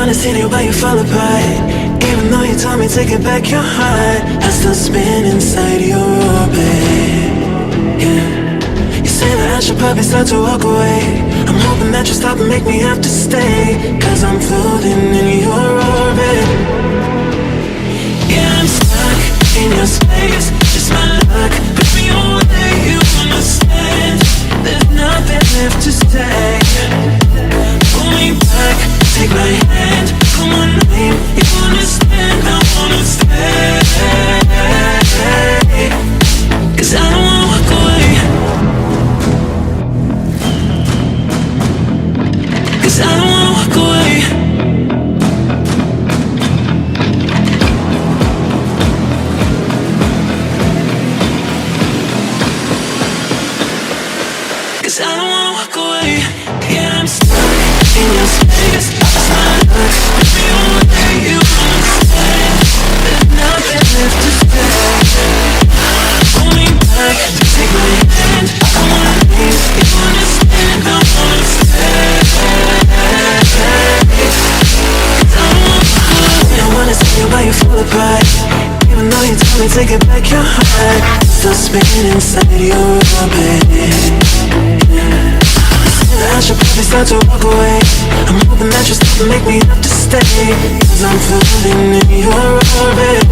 wanna sit here while you fall apart. Even though you told me to get back your heart, I still spin inside your orbit. Yeah. You say that I should probably start to walk away. I'm hoping that you stop and make me have to stay, 'cause I'm floating in your orbit. Yeah, I'm stuck in your space. Just my luck, push me away. You understand? There's nothing left to say. Pull me back, take my hand, call my name. You understand? I wanna stay, 'cause I don't wanna walk away. 'Cause I don't wanna walk away. 'Cause I don't wanna walk away. Yeah, I'm stuck in your space. It's not luck, push me away. You understand? There's nothing left to say. Pull me back, take my hand, call my name. You understand? I wanna stay. 'Cause I don't wanna walk away. I wanna see you while you fall apart. Even though you told me to get back your heart, still spinning inside your orbit. I should probably start to walk away. I'm hoping that you stop and make me have to stay, 'cause I'm floating in your orbit.